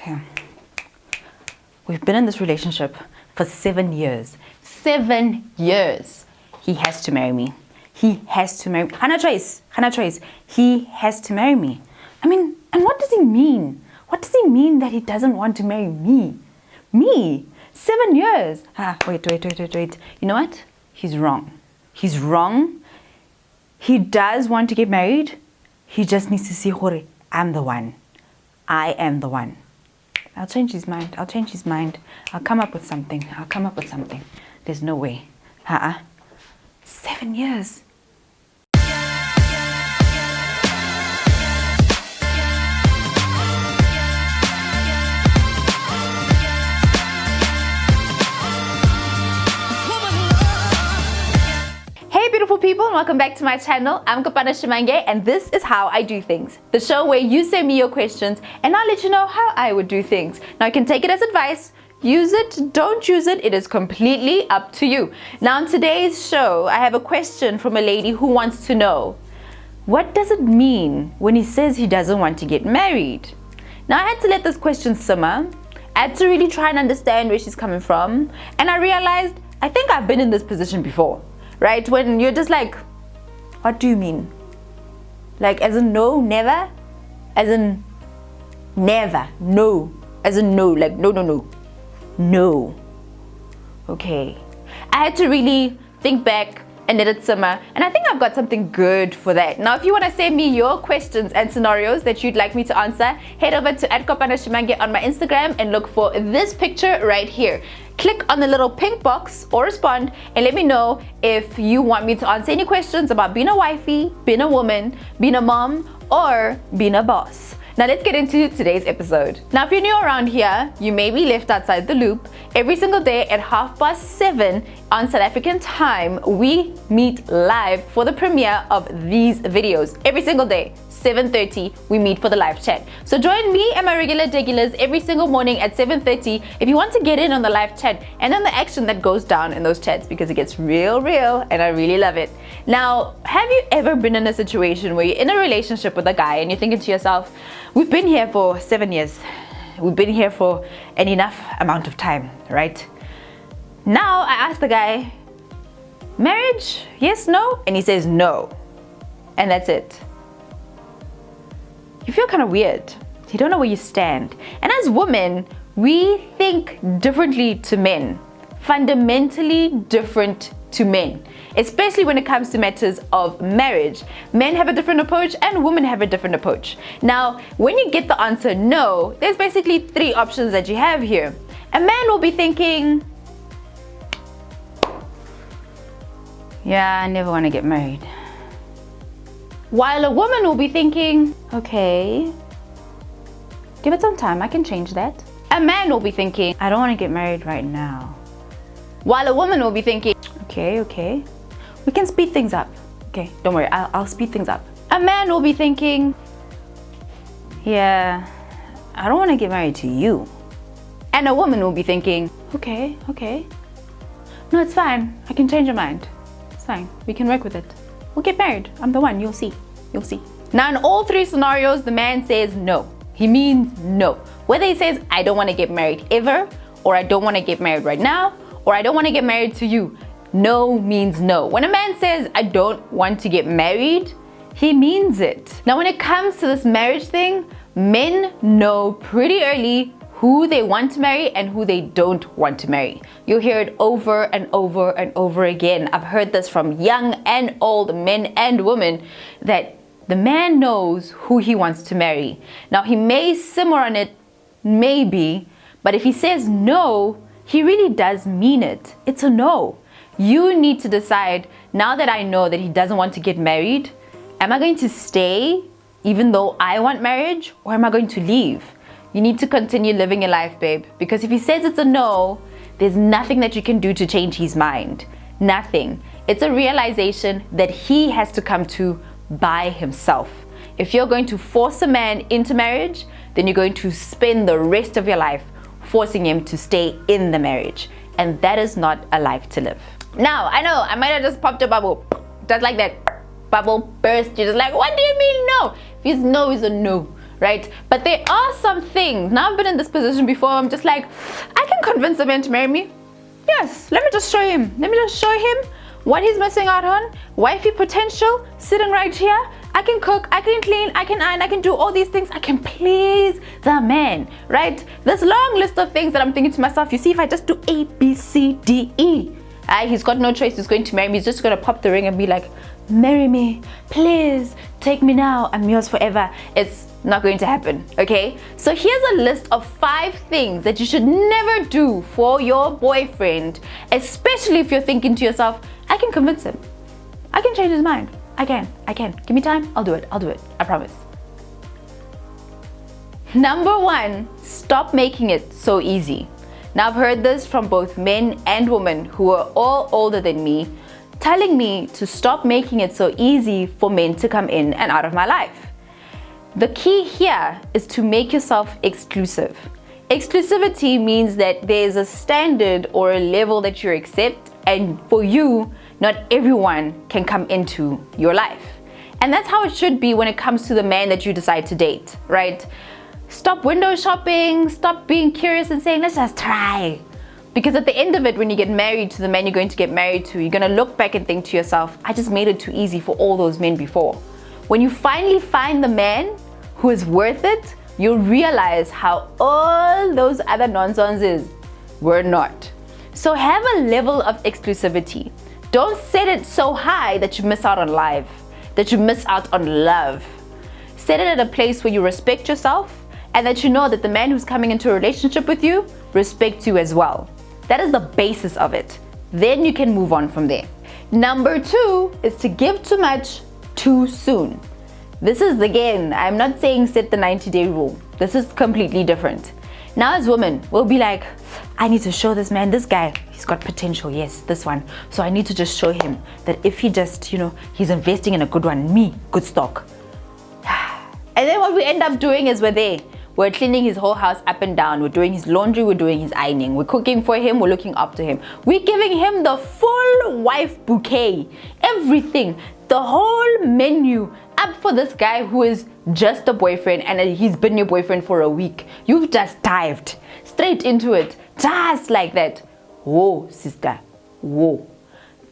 Okay. We've been in this relationship for 7 years. 7 years. He has to marry me. He has to marry me. Hana choice. He has to marry me. I mean, and what does he mean? What does he mean that he doesn't want to marry me? Me? 7 years. Wait. You know what? He's wrong. He's wrong. He does want to get married. He just needs to see, Hore, I'm the one. I am the one. I'll change his mind. I'll come up with something. There's no way. 7 years. Hey beautiful people, and welcome back to my channel. I'm Kopana Shimange, and this is How I Do Things, the show where you send me your questions and I'll let you know how I would do things. Now you can take it as advice, use it, don't use it, it is completely up to you. Now in today's show, I have a question from a lady who wants to know, what does it mean when he says he doesn't want to get married? Now I had to let this question simmer. I had to really try and understand where she's coming from, and I realized I think I've been in this position before. Right? When you're just like, what do you mean? Like, as in no, never? As in never, no. As in no, like no. No. Okay. I had to really think back and let it simmer, and I think I've got something good for that. Now, if you want to send me your questions and scenarios that you'd like me to answer, head over to @KopanaShimange on my Instagram and look for this picture right here. Click on the little pink box or respond and let me know if you want me to answer any questions about being a wifey, being a woman, being a mom, or being a boss. Now let's get into today's episode. Now if you're new around here, you may be left outside the loop. Every single day at 7:30 on South African time, we meet live for the premiere of these videos. Every single day, 7:30, we meet for the live chat. So join me and my regulars every single morning at 7:30 if you want to get in on the live chat and on the action that goes down in those chats, because it gets real and I really love it. Now, have you ever been in a situation where you're in a relationship with a guy and you're thinking to yourself, we've been here for 7 years. We've been here for an enough amount of time, right? Now I ask the guy, marriage? Yes, no? And he says no. And that's it. You feel kind of weird. You don't know where you stand. And as women, we think differently to men. Fundamentally different to men, especially when it comes to matters of marriage. Men have a different approach and women have a different approach. Now, when you get the answer no, there's basically 3 options that you have here. A man will be thinking, yeah, I never want to get married. While a woman will be thinking, okay, give it some time, I can change that. A man will be thinking, I don't want to get married right now. While a woman will be thinking, okay, we can speed things up. Okay, don't worry, I'll speed things up. A man will be thinking, yeah, I don't want to get married to you. And a woman will be thinking, okay. No, it's fine, I can change your mind. It's fine, we can work with it. We'll get married, I'm the one, you'll see. Now in all 3 scenarios, the man says no. He means no. Whether he says, I don't want to get married ever, or I don't want to get married right now, or I don't want to get married to you. No means no. When a man says, I don't want to get married, he means it. Now when it comes to this marriage thing, men know pretty early who they want to marry and who they don't want to marry. You'll hear it over and over again. I've heard this from young and old men and women, that the man knows who he wants to marry. Now he may simmer on it, maybe, but if he says no, he really does mean it. It's a no. You need to decide, now that I know that he doesn't want to get married, am I going to stay even though I want marriage, or am I going to leave? You need to continue living your life, babe, because if he says it's a no, there's nothing that you can do to change his mind. Nothing. It's a realization that he has to come to by himself. If you're going to force a man into marriage, then you're going to spend the rest of your life forcing him to stay in the marriage. And that is not a life to live. Now, I know I might have just popped a bubble, just like that. Bubble burst. You're just like, what do you mean no? If his no is a no, right? But there are some things. Now I've been in this position before. I'm just like, I can convince a man to marry me. Yes, let me just show him. Let me just show him what he's missing out on. Wifey potential sitting right here. I can cook, I can clean, I can iron, I can do all these things. I can please the man, right? This long list of things that I'm thinking to myself, you see, if I just do A, B, C, D, E, he's got no choice. He's going to marry me. He's just going to pop the ring and be like, marry me, please, take me now, I'm yours forever. It's not going to happen, okay? So here's a list of 5 things that you should never do for your boyfriend, especially if you're thinking to yourself, I can convince him. I can change his mind. I can. Give me time, I'll do it, I promise. Number 1, stop making it so easy. Now I've heard this from both men and women who are all older than me, telling me to stop making it so easy for men to come in and out of my life. The key here is to make yourself exclusive. Exclusivity means that there's a standard or a level that you accept, and for you, not everyone can come into your life. And that's how it should be when it comes to the man that you decide to date, right? Stop window shopping, stop being curious and saying, let's just try. Because at the end of it, when you get married to the man you're going to get married to, you're going to look back and think to yourself, I just made it too easy for all those men before. When you finally find the man who is worth it, you'll realize how all those other nonsenses were not. So have a level of exclusivity. Don't set it so high that you miss out on life, that you miss out on love. Set it at a place where you respect yourself and that you know that the man who's coming into a relationship with you respects you as well. That is the basis of it. Then you can move on from there. Number 2 is to give too much too soon. This is, again, I'm not saying set the 90-day rule. This is completely different. Now as women, we'll be like, I need to show this man, this guy, he's got potential, yes, this one. So I need to just show him that if he just, he's investing in a good one, me, good stock. And then what we end up doing is we're cleaning his whole house up and down. We're doing his laundry. We're doing his ironing. We're cooking for him. We're looking after him. We're giving him the full wife bouquet. Everything. The whole menu up for this guy who is just a boyfriend and he's been your boyfriend for a week. You've just dived straight into it. Just like that. Whoa, sister. Whoa.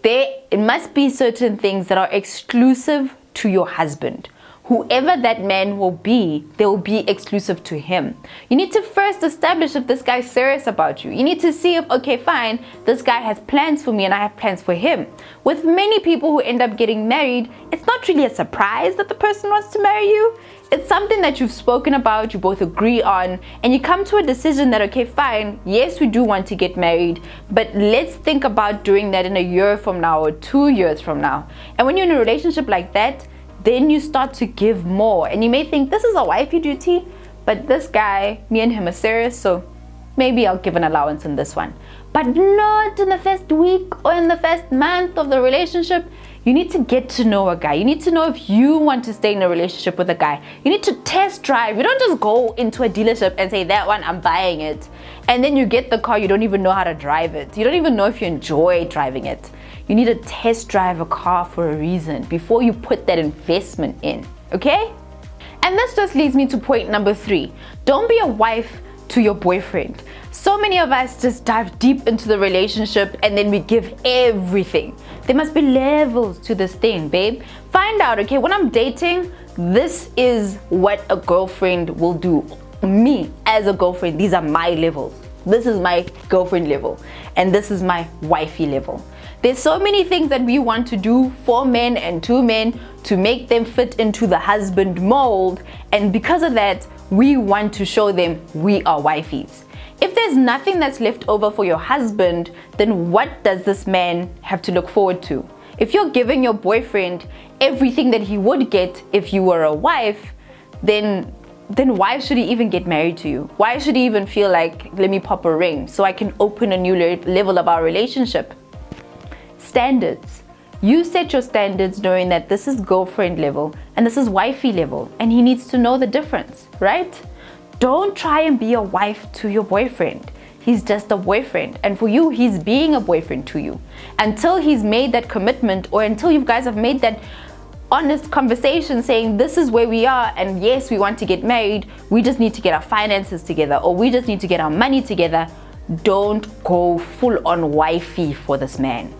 It must be certain things that are exclusive to your husband. Whoever that man will be, they will be exclusive to him. You need to first establish if this guy's serious about you. You need to see if, okay, fine, this guy has plans for me and I have plans for him. With many people who end up getting married, it's not really a surprise that the person wants to marry you. It's something that you've spoken about, you both agree on, and you come to a decision that, okay, fine, yes, we do want to get married, but let's think about doing that in a year from now or 2 years from now. And when you're in a relationship like that, then you start to give more. And you may think this is a wifey duty, but this guy, me and him are serious, so maybe I'll give an allowance in this one. But not in the first week or in the first month of the relationship. You need to get to know a guy. You need to know if you want to stay in a relationship with a guy. You need to test drive. You don't just go into a dealership and say, that one, I'm buying it. And then you get the car, you don't even know how to drive it. You don't even know if you enjoy driving it. You need to test drive a car for a reason before you put that investment in, okay? And this just leads me to point number 3. Don't be a wife to your boyfriend. So many of us just dive deep into the relationship and then we give everything. There must be levels to this thing, babe. Find out, okay, when I'm dating, this is what a girlfriend will do. Me as a girlfriend, these are my levels. This is my girlfriend level and this is my wifey level. There's so many things that we want to do for men and to men to make them fit into the husband mold, and because of that, we want to show them we are wifeys. If there's nothing that's left over for your husband, then what does this man have to look forward to? If you're giving your boyfriend everything that he would get if you were a wife, then why should he even get married to you? Why should he even feel like, let me pop a ring so I can open a new level of our relationship? Standards. You set your standards knowing that this is girlfriend level and this is wifey level, and he needs to know the difference, right? Don't try and be a wife to your boyfriend. He's just a boyfriend, and for you, he's being a boyfriend to you. Until he's made that commitment, or until you guys have made that honest conversation saying this is where we are, and yes, we want to get married, we just need to get our finances together, or we just need to get our money together. Don't go full on wifey for this man.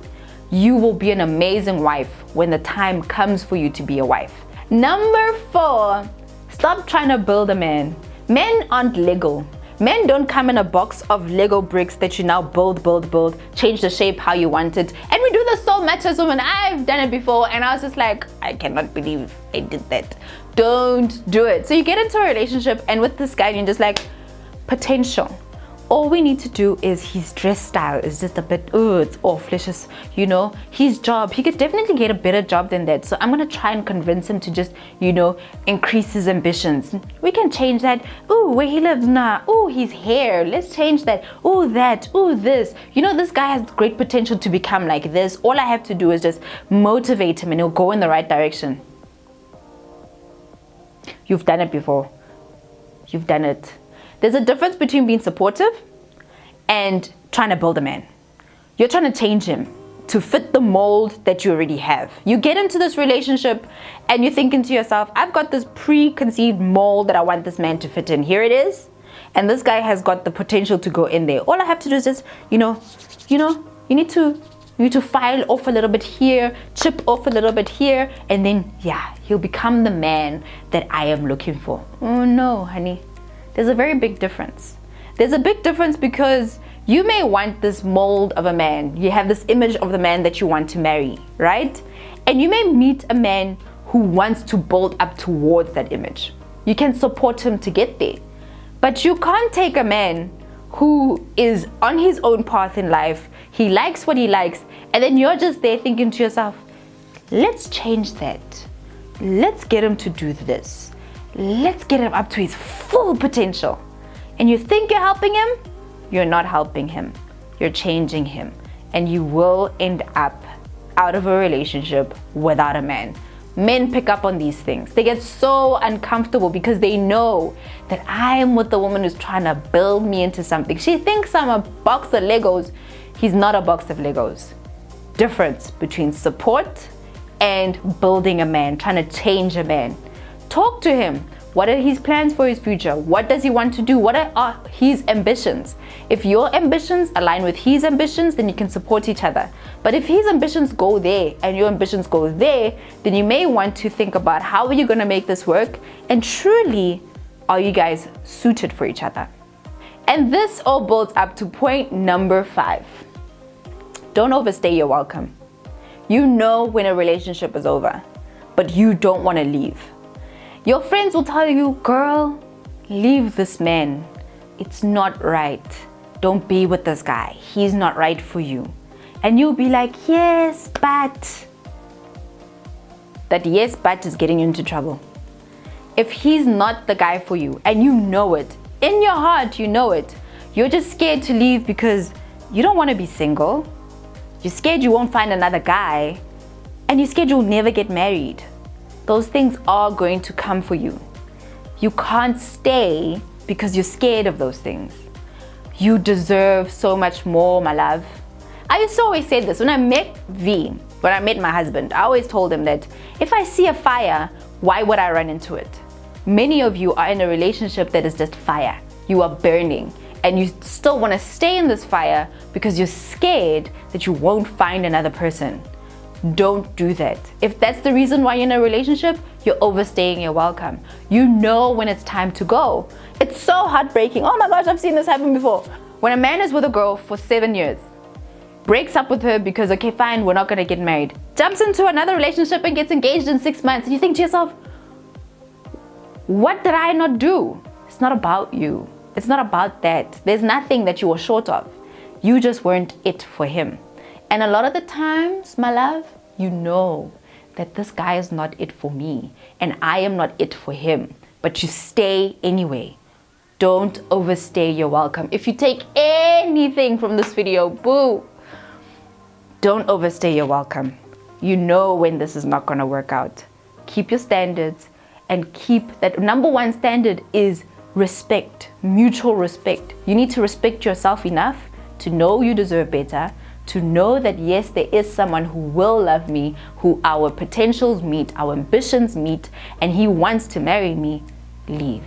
You will be an amazing wife when the time comes for you to be a wife. Number 4, stop trying to build a man. Men aren't Lego. Men don't come in a box of Lego bricks that you now build, change the shape how you want it. And we do this so much as women. I've done it before and I was just like, I cannot believe I did that. Don't do it. So you get into a relationship and with this guy and you're just like, potential. All we need to do is his dress style is just a bit, it's off. Let's just, his job, he could definitely get a better job than that. So I'm gonna try and convince him to just, increase his ambitions. We can change that. Ooh, where he lives, nah. Ooh, his hair, let's change that. Ooh, that, ooh, this. This guy has great potential to become like this. All I have to do is just motivate him and he'll go in the right direction. You've done it before. You've done it. There's a difference between being supportive and trying to build a man. You're trying to change him to fit the mold that you already have. You get into this relationship and you're thinking to yourself, I've got this preconceived mold that I want this man to fit in. Here it is. And this guy has got the potential to go in there. All I have to do is just, you need to file off a little bit here, chip off a little bit here, and then, he'll become the man that I am looking for. Oh no, honey. There's a very big difference. There's a big difference because you may want this mold of a man. You have this image of the man that you want to marry, right? And you may meet a man who wants to build up towards that image. You can support him to get there. But you can't take a man who is on his own path in life, he likes what he likes, and then you're just there thinking to yourself, let's change that. Let's get him to do this. Let's get him up to his full potential. And you think you're helping him? You're not helping him. You're changing him. And you will end up out of a relationship without a man. Men pick up on these things. They get so uncomfortable because they know that I am with the woman who's trying to build me into something. She thinks I'm a box of Legos. He's not a box of Legos. Difference between support and building a man, trying to change a man. Talk to him. What are his plans for his future? What does he want to do? What are his ambitions? If your ambitions align with his ambitions, then you can support each other. But if his ambitions go there and your ambitions go there, then you may want to think about how are you going to make this work, and truly, are you guys suited for each other? And this all builds up to point number 5. Don't overstay your welcome. You know when a relationship is over, but you don't want to leave. Your friends will tell you, girl, leave this man. It's not right. Don't be with this guy. He's not right for you. And you'll be like, yes, but. That yes, but is getting you into trouble. If he's not the guy for you and you know it, in your heart you know it, you're just scared to leave because you don't want to be single. You're scared you won't find another guy, and you're scared you'll never get married. Those things are going to come for you. You can't stay because you're scared of those things. You deserve so much more, my love. I used to always say this. When I met when I met my husband, I always told him that if I see a fire, why would I run into it? Many of you are in a relationship that is just fire. You are burning and you still want to stay in this fire because you're scared that you won't find another person. Don't do that. If that's the reason why you're in a relationship, you're overstaying your welcome. You know when it's time to go. It's so heartbreaking. Oh my gosh, I've seen this happen before. When a man is with a girl for 7 years, breaks up with her because, okay, fine, we're not gonna get married, jumps into another relationship and gets engaged in 6 months, and you think to yourself, what did I not do? It's not about you. It's not about that. There's nothing that you were short of. You just weren't it for him. And a lot of the times, my love, you know that this guy is not it for me and I am not it for him, but you stay anyway. Don't overstay your welcome. If you take anything from this video, boo, don't overstay your welcome. You know when this is not gonna work out. Keep your standards and keep that. Number one standard is respect, mutual respect. You need to respect yourself enough to know you deserve better, to know that yes, there is someone who will love me, who our potentials meet, our ambitions meet, and he wants to marry me, leave.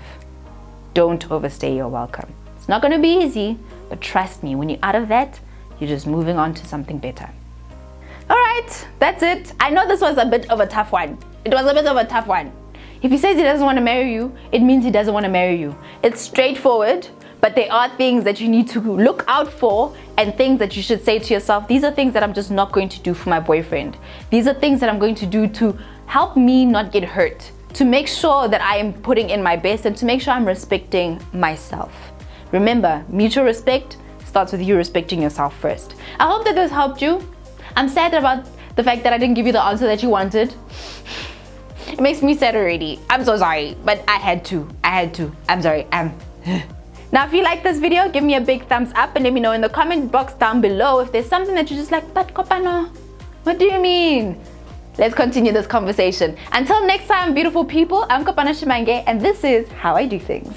Don't overstay your welcome. It's not going to be easy, but trust me, when you're out of that, you're just moving on to something better. All right, that's it. I know this was a bit of a tough one. It was a bit of a tough one. If he says he doesn't want to marry you, it means he doesn't want to marry you. It's straightforward. But there are things that you need to look out for and things that you should say to yourself, these are things that I'm just not going to do for my boyfriend. These are things that I'm going to do to help me not get hurt, to make sure that I am putting in my best and to make sure I'm respecting myself. Remember, mutual respect starts with you respecting yourself first. I hope that this helped you. I'm sad about the fact that I didn't give you the answer that you wanted. It makes me sad already. I'm so sorry, but I had to. I'm sorry. Now, if you like this video, give me a big thumbs up and let me know in the comment box down below if there's something that you're just like, but Kopano, what do you mean? Let's continue this conversation. Until next time, beautiful people, I'm Kopano Shimange, and this is How I Do Things.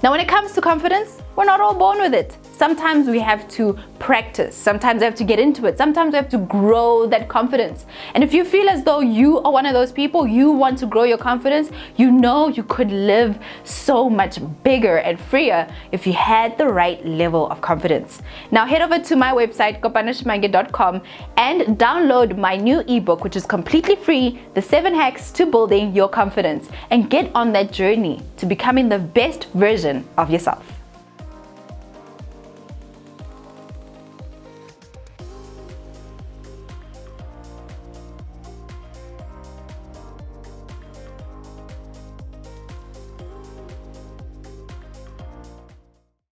Now, when it comes to confidence, we're not all born with it. Sometimes we have to practice. Sometimes we have to get into it. Sometimes we have to grow that confidence. And if you feel as though you are one of those people, you want to grow your confidence, you know you could live so much bigger and freer if you had the right level of confidence. Now head over to my website, kopanoshimanga.com, and download my new ebook, which is completely free, The 7 Hacks to Building Your Confidence, and get on that journey to becoming the best version of yourself.